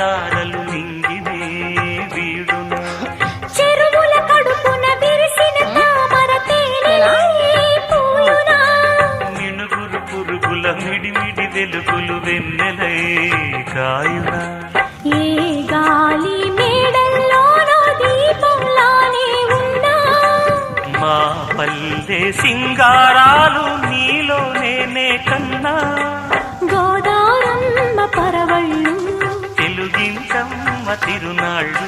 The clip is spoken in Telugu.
తారలు నింగినే వీడున చెరువుల కడుపున విరిసిన తామర పూలునా మినుగురు పురుగుల మిడిమిడి వెలుగులు వెన్నెలై కాయునా ఏ గాలి మేడల్లోనో దీపంలానే ఉన్నా మా పల్లె సింగారాలు నీలో నేనే కన్నా గోదారమ్మ పరవళ్ళు తెలుగించమ్మ తిరునాళ్ళు